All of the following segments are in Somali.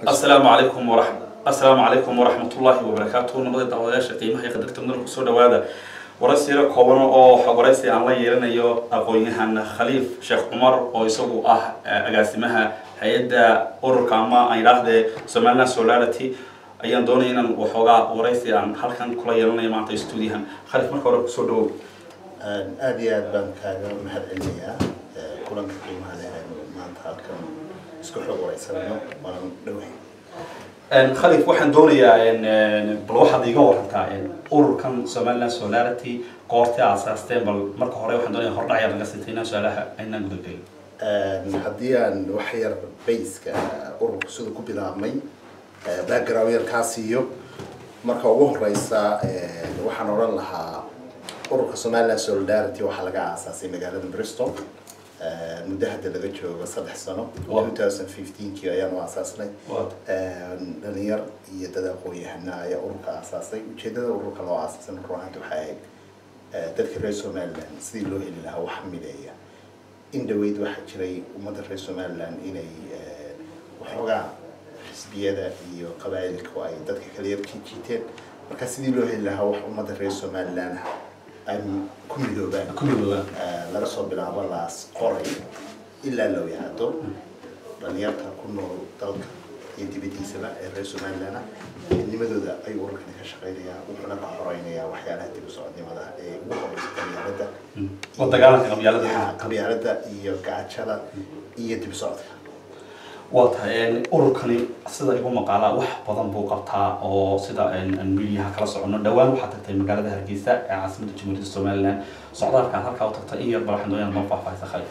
السلام عليكم ورحمة الله وبركاته. نبض دعوات قيمة هي قدرت من الكسور هذا ورسيرة كورونا أو حوارسي الله يرنا يو أقوينها خليف شيخ عمر أو يسوق أجاسمها هيدا أوركاما أي راح سمعنا سولارتي أيام دونينا وحوجا ورسي عن حركة كل يرنا مع تستوديها خليف مركور كسور دو أدي بنك محل علمية كلن قيمة هذا ما نتحركم سكحوا ورسالنا ونروح خليف واحد دونيا إن بالواحد يجور حتى أوركام سمعنا سولارتي قارتي على أساس بل مركو هراي واحد دونيا هرد عيار لقصتينا سؤالها أين نقول جاي حديا وحير بيس كأورك سود كوبيلا مي باكراوير كاسيو مركو وهو رئيسا وحنا ورا لها أورك سمعنا سولارتي وحلقة على أساس مجال بريستول مدهد اللي جتشو بصدح سنة 2015 كي أيام أساسنا دنير يتداقوا هنا يا أوروكا أساسي وكذا أوروكا لو أساسا روحان تحايق تذكر رئيس مالان سيلو إلا هو حملية إن دويد واحد شري ومدى رئيس مالان إلى وحوجا حسبية ذا iyo qabaa'ilka ay dadka kale yarkii jiiteen marka sidii loo heli lahaa wax umada reer Soomaaliland أن كملوا لا رسول بلا ولا قري إلا لو يهدو لأن يرتها كنا طلق يدي بدي سبع الرئيس مالنا اللي مدودا أي ورك نكشغيليا وحنا كحرينيا وحيانا تبي صعدني ماذا وحنا قبيلة وتقالك قبيلة يقعد شلا يدي بصعد واتها أوركني سيدا يقول مقالة وح بدن بوقتها أو سيدا الميديا كلا صعدنا دوام وحتى تمجرد هرجيسة عاصمة جمهورية الصومال صعدها كان هركا وتقطعي يربح حندويا المنفعة في خلي.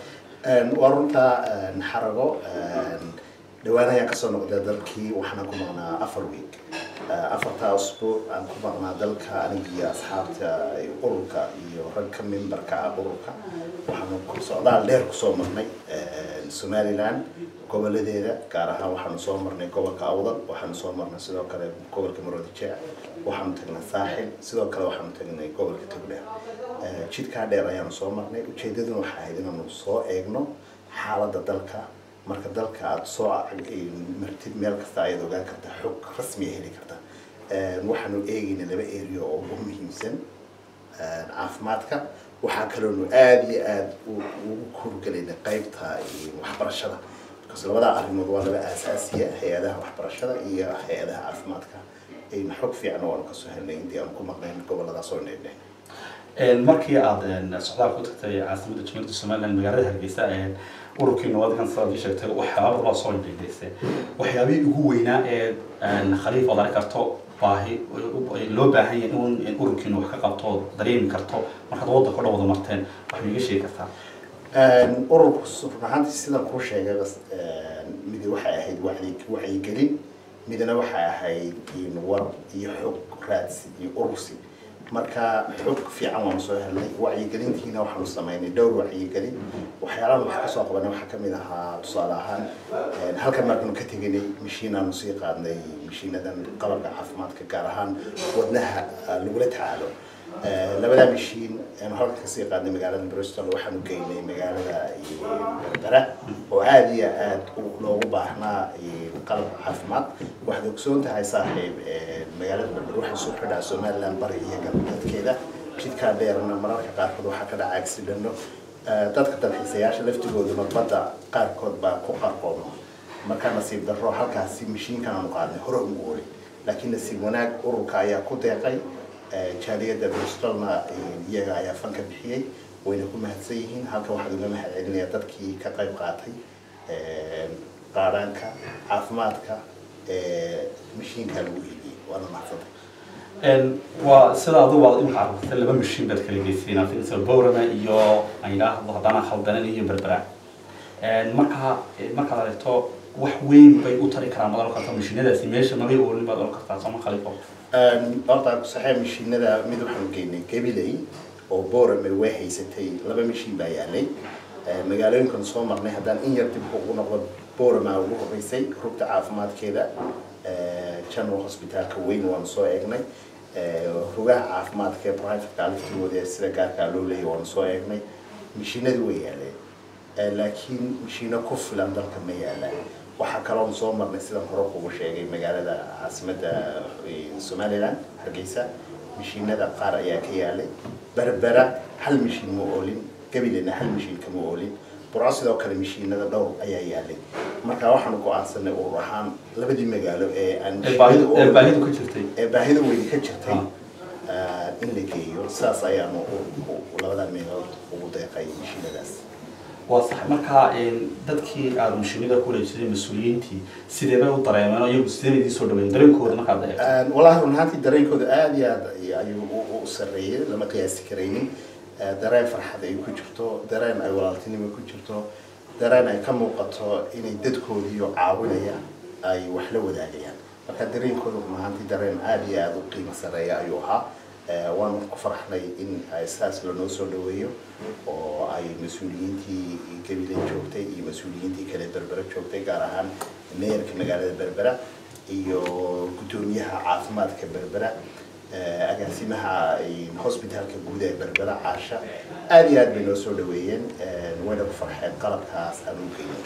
ورنتا نحرقه دوانا يكسر نقدر ذلكي وحنا كنا أفرويك أفرتا أسبوع أن كنا ذلك أنجي أصحاب أوركا يورك من بركة أوركا وحنا كنا لير كسومرني الصوماليلاند قبل ذي كارها وحنا صومرني قبل كأوضل وحنا صومرنا سيدا كلا قبل كمرودية وحنا تجنا ساحل سيدا كلا وحنا تجنا قبل كتبلة شيء كادر أيام صومرني وشيء ذي وحيدنا نصو إجنو حالة ذلك marka dalka aad soo martid meel kasta ay ogaan kartaa xog rasmi ah heli kartaa waxaanu eegaynaa laba area oo muhiimsan caafimaadka waxa kale oo aad iyo aad ugu kurgaleynaa qaybta waxbarashada because labada arrimood waa laba asaasiya hay'adaha waxbarashada iyo hay'adaha caafimaadka ay xog fiican oo ka soo helnay intii aan ku maqnayn gobolada soo neeynay markii aad socdaal ku tagtay caasimada Jamhuuriyadda Soomaaliland magaalada Hargeysa ururkiina wadkan soo sheegtay waxyaabo la soo indheysay waxyaabihii ugu weynaa khaliif wada karto baahi loo baahan yahay in ururkiina wax ka qabto dareemi karto marka wadada ka wada marteen wax iga sheegi kartaa ururku ruuxantii sida ku sheegay bas mid waxa ahayd wacyi gelin midna waxa ahayd in war iyo xog raadsi iyo urursi marka xog fiican waan soo helnay wacyi gelintiina waxaanu sameynay dhowr wacyi gelin waxyaalaha wax ka soo qabanay waxa kamid ahaa tusaale ahaan halkan markanu ka teganay mishiinaan sii qaadnay mishiinadan qalabka caafimaadka gaar ahaan wadnaha lagula tacaalo labada mishiin aan halka ka sii qaadnay magaalada Bristol waxaanu geynay magaalada Berbera oo aad iyo aad loogu baahnaa qalab caafimaad waxay ogsoon tahay saaxiib magaalada Berbera waxa soo xidhaa Soomaaliland bari iyo galbeedkeeda jidka dheerna mararka qaarkood waxa ka dhacay accident dadka dalxiisayaasha laftigooda badda qaarkood baa ku qarqoomo marka nasiib darro halkaas mishiinkan aanu qaadnay hore ugu oolay laakiin nasiib wanaag ururka ayaa ku deeqay jaaliyada Bristolna iyaga ayaa fanka bixiyay wayna ku mahadsan yihiin halka waxa laga mahadcelinayaa dadkii ka qayb qaatay qaranka caafimaadka mishiinka lagu iibiyay waana mahadsantahay وسيدا ضوء إمحار تلبى مشين بالكليسين في نسبة بورما إيو أيها ضغطنا خلدنا إيو بربرع مركها لريتو وحوين بيقطري كرام بدل كرتا مشين هذا سميش ما بيقول لي بدل كرتا سما خليفة أرتاح صحيح مشين هذا ميدو حنكيني كبيلي أو بورما وحي ستي لبى مشين بيالي مقالين كن صوم مرني هذا إن يرتبوا ونقول بورما وروح بيسي ربط عافمات كذا channel hospital كوين وانسو إغني رجع عافمات كبرايفت كالفتي ودي سرقة كالولي وانسو إغني مشينا دوي عليه لكن مشينا كفل عندك مياله waxaa kaloo soo marnay sidaan hore kugu sheegay magaalada caasimadda Somaliland Hargeysa mishiinada qaar ayaa ka yaalay berbera hal mishiin ma oolin gabilena hal mishiin kama oolin burco sidoo kale mishiinada dhowr ayaa yaalay marka waxaan go'aansanay urur ahaan labadii magaalo ee aan baahida weyn ka jirtay in la geeyo saas ayaanu labadan meelood ugu deeqay mishiinadaas واضح marka dadkii aad mashiinada ku leeyahay mas'uuliyiintii sidee bay u dareemeen oo iyagu sidee idin soo dhaweeyeen dareenkooda marka aad eegto wallahi runtii dareenkooda aad iyo aad ayuu u sareeyay lama qiyaasi karaynin dareen farxad ay ku jirto dareen ay walaaltinimo ku jirto dareen ay ka muuqato inay dadkoodii oo caawinaya ay wax la wadaagayaan marka dareenkooda runtii dareen aad iyo aad u qiimo sareeya ayuu ahaa waan ku faraxnay in asaas loo soo dhaweeyo oo ay mas'uuliyiintii gabilay joogtay iyo mas'uuliyiintii kale berbera joogtay gaar ahaan meerka magaalada berbera iyo gudoomiyaha caafimaadka berbera agaasimaha hospitalka guud ee berbera caasha aad iyo aad bay noo soo dhaweeyeen wayna ku farxeen qalabkaas aan u geeyay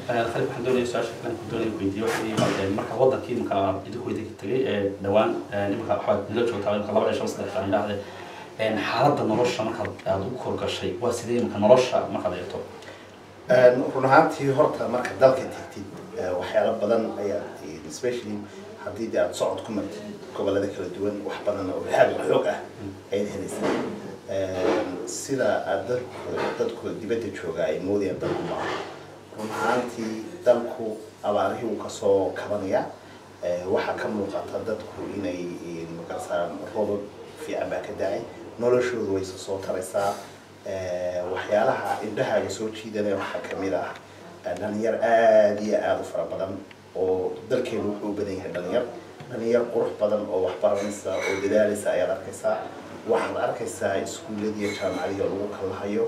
خلينا نحضر سؤال شكلنا كدولة كويتية وحدي بعدين مركز وضع كي مكان إذا كويتي كتير دوان نمكان واحد نلوش وتعامل كلا ولا شخص ده يعني هذا حالة النرشة مركز دكتور كشيء واسدي مكان نرشة مركز يكتب runtii horta marka dalka tagtid waxyaalo badan ayaa especially hadii aad socod ku martid gobolada kala duwan wax badan oo xoog ah ay helaysaa sida dadku dibadda jooga ay moodayaan dalku ma runtii dalku abaarihi uu ka soo kabanaya waxa ka muuqata dadku inay markaan roob fiican baa ka dhacay noloshoodu way soo taraysaa waxyaalaha indhahaaga soo jiidanaya waxa kamid ah dhalinyar aad iyo aad u fara badan oo dalkeenu wuxuu u badan yahay dhalinyar qurux badan oo wax baranaysa oo dadaalaysa ayaad arkaysaa waxaad arkaysaa iskuuladii iyo jaamacadii lagu kala hayo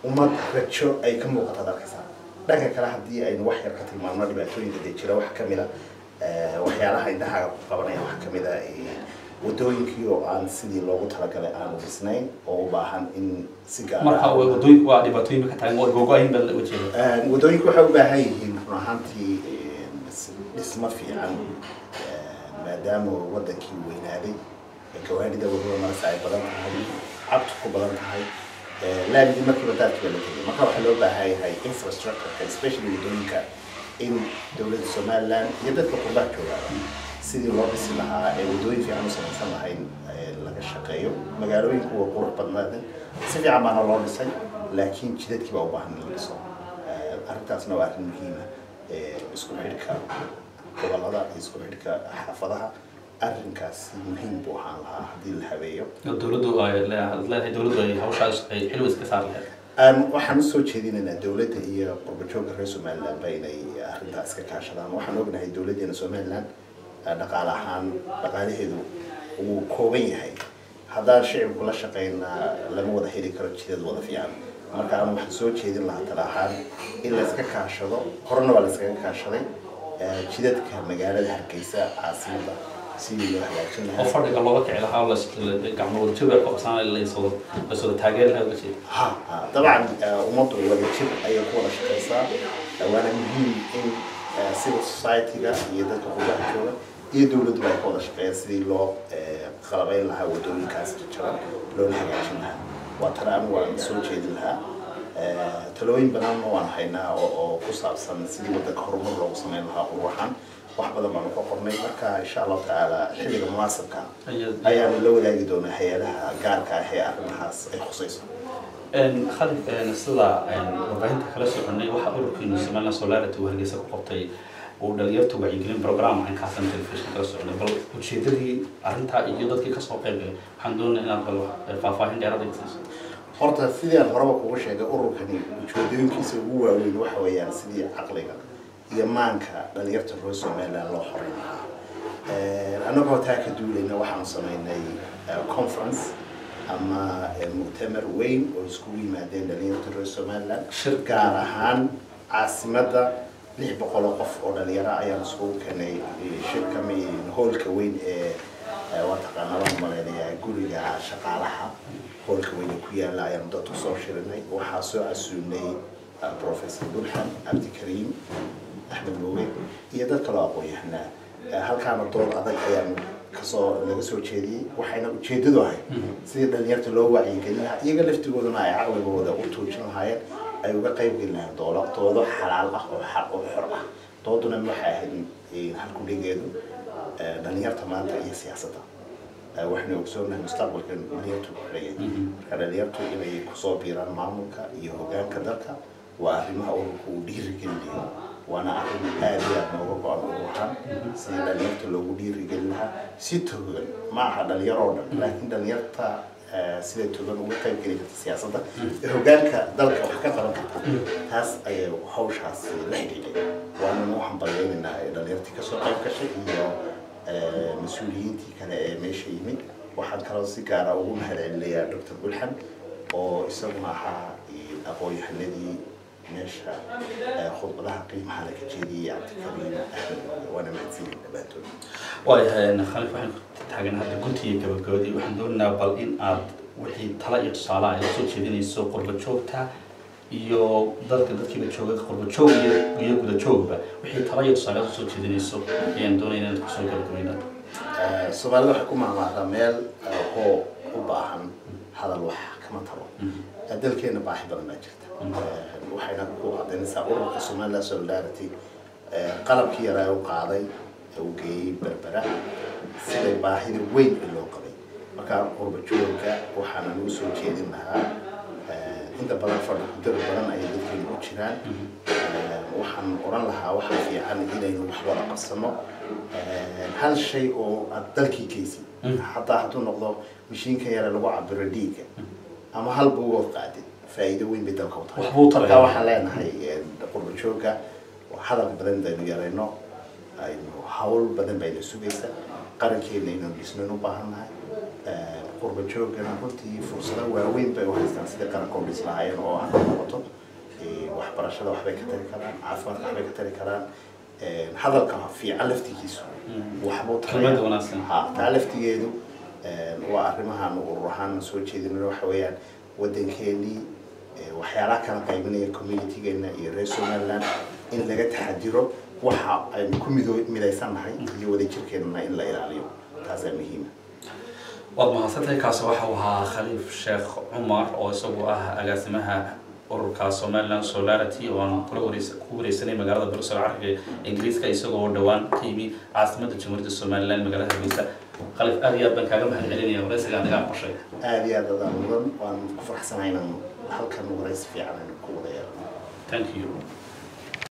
ummad rajo ay ka muuqato arkaysaa dhanka kale haddii aynu wax yar ka tilmaamno dhibaatooyinka jira waxa kamid ah waxyaalaha indhahaaga ku qabanaya waxa kamid ah wadooyinkii oo aan sidii loogu talagalay aan dhisnayn oo u baahan in si gaar ah marka wadooyinku waa dhibaatooyin ka tahay go'go'in bal wajeeda wadooyinku waxay u baahan yihiin runtii dhismo fiican maadaama wadankii weynaaday gawaarida wadada marasa ay badan tahay cabtu ku badan tahay laamidii markiiba daadkii la tegay marka waxaa loo baahan yahay infrastructure especially wadooyinka in dowladda Somaliland iyo dadka qurbaha jooga sidii loo dhisi lahaa ee wadooyin fiican u samaysan lahayn laga shaqeeyo magaalooyinku waa qurux badnaadeen si fiican baa loo dhisay laakiin jidadkii baa u baahan in la dhiso arrintaasna waa arrin muhiim ah isku xidhka gobolada isku xidhka xaafadaha arrinkaas muhiim buu ahaan lahaa haddii la habeeyo dowladdu ay hawshaas ay xilwa iska saar lahayd waxaan u soo jeedinaynaa dowladda iyo qurbajoogga reer Somaliland ba inay arrintaas ka kaashadaan waxaan ognahay dowladdeena Somaliland dhaqaale ahaan dhaqaalaheedu uu kooban yahay haddaan shicibku la shaqeynaa lama wada heli karo jidad wada fiican marka aan waxaan soo jeedin lahaa tala ahaan in la iska kaashado horena waa la iskaga kaashaday jidadka magaalada Hargeysa caasimadda sidii loo hagaajin lahaa fadhiga looga kici lahaa la gacmo wada jir qabsan la soo taageer lahaa wajii طبعا ummaddu wada jir ayay ku wada shaqeysaa waana muhiim in civil society-ga iyo dadka qurbaha jooga iyo dowladdu ay ku wada shaqeeyaan sidii loo qalabayn lahaa wadooyinkaas jaran loo hagaajin lahaa waa taraan waan soo jeedin lahaa talooyin badan waan haynaa oo ku saabsan sidii waddanka horumar loogu sameyn lahaa qurbahan wax badan baan ku qornay marka insha Allah taala xilliga munaasabka ayaan la wadaagi doonaa hay'adaha gaarka ah ee arrimahaas ay khusayso خالد نسلا وبعدين كلا سؤالني واحد أقول كإنه سمعنا سولارة وهرجسة قبطي ودليرت وعيقلين برنامج عن كاسن تلفزيون كلا سؤالني بل وشيء تدري أنت يجدك كي كسبة عندنا إن بل فافاهين ديار ديكسس horta sidii aan horaba kugu sheegay ururkani ujeedooyinkiisa ugu waaweyn waxa weeyaan sidii caqliga iyo maanka dhalinyarta reer Somaliland loo xoreyn lahaa anagoo taa ka duulayna waxaan sameynay conference ama mu'tamar weyn oo isku yimaadeen dhalinyarta reer Somaliland shir gaar ahaan caasimadda 600 qof oo dhalinyaro ayaan isku keenay shirka hoolka weyn ee wataqaanaa maleeyaa guriga shaqaalaha hoolka weyn ku yaala ayaan dadku soo shirinay waxaa soo casuumay professor Burhan Abdikarim Ahmed Mowe iyo dad kale oo aqoon-yahanaa halkaana dood adag ayaan laga soo jeediyey waxayna ujeedadu ahay sidii dhalinyarta loo wacyigelin lahaa iyaga laftigooduna ay caqligooda u tuujin lahaayeen ay uga qayb gelin lahayn doodo xalaal ah oo xaq oo xor ah dooduna waxay ahayd halkudhigeedu dhalinyarta maanta iyo siyaasadda waxaynu ogsoonahay mustaqbalka dhalinyartu ku xidhaya marka dhalinyartu inay kusoo biiraan maamulka iyo hogaanka dalka waa arrimaha ururka uu dhiirigelinayo waana arrin aad iyo aad nooga go-an ururkan sidii dhalinyarta loogu dhiirigelin lahaa si togan ma aha dhalinyaro oo dhan laakiin dhalinyarta sida togan uga qayb geli karta siyaasadda ee hogaanka dalka wax ka qaban karta taas ayay hawshaas la xidhiidhay waana noo hambalyeynayna dhalinyartii kasoo qayb gashay iyo mas-uuliyiintii kale ee meesha yimid waxaan kaloo si gaara ugu mahadcelinayaa Dr. Burhan oo isaguna ahaa aqoon-yahanadii meesha khudbadaha qiimaha la ka jeediyey Cabdikarim Ahmed waana mahadsanyihin dhammaantood waayahay khaliif waxaan taagan hadda guntiga gabagabadii waxaan doonaynaa bal in aad wixii tala iyo tusaale ay soo jeedinayso qurba joogta iyo dadkiiba jooga qurba joog iyo guda joogba wixii tala iyo tusaale soo jeedinayso ayaan doonaynaa inaad kusoo gabagabayno Soomaalida waxay ku maamulaa meel oo u baahan hadal wax kama talo dalkeena baahi badan baa jirta waxayna ku cadeynaysaa ururka Somaliland Solidarity qalabkii yaraa uu qaaday uu geeyey Berbera siday baahida weyn loo qabay marka qurba joogga waxaana lagu soo jeedin lahaa inta badan fadhi badan ay dadkeenu ku jiraan waxaan oran lahaa waxa fiican inaynu wax wada qabsano hal shay oo aad dalkii geysid hataa hadduu noqdo mishiinka yara lagu cabiro dhiigga ama hal buug oo qaadid faa'iido weyn bay dalka u tahay waxaan leenahay qurba joogga hadal badan aynu yarayno aynu hawl badan bayna sugaysa qarankeena inaynu dhisno u baahannahay qurba jooggana runtii fursado waaweyn bay u haystaan sida qaranka u dhis lahaayeen oo ah noqoto waxbarashada waxbay ka tari karaan caafimaadka waxbay ka tari karaan hadalka fiican laftigiisu waxbuu taa laftigeedu waa arrimahan urur ahaan soo jeedinayno waxa weeyaan waddankeenii waxyaalaha kala qaybinaya communitygeena iyo reer Somaliland in laga taxadiro waxa aynu ku midaysannahay iyo wadajirkeena in la ilaaliyo taasaa muhiim waad mahadsantahay kaas waxa uu ahaa Khaliif Sheekh Cumar oo isagu ah agaasimaha ururka Somaliland Solidarity oo aan ku wareysanay magaalada Brussels Carabiga Ingiriiska isagoo dhawaan ka yimid caasimadda Jamhuuriyadda Somaliland magaalada Hargeysa Khaliif aad iyo aad baan kaaga mahadcelinayaa wareysiga aniga aqoonshay aad iyo aad waan ku faraxsanahay inaan halkan wareysi fiican ku wada yeelano thank you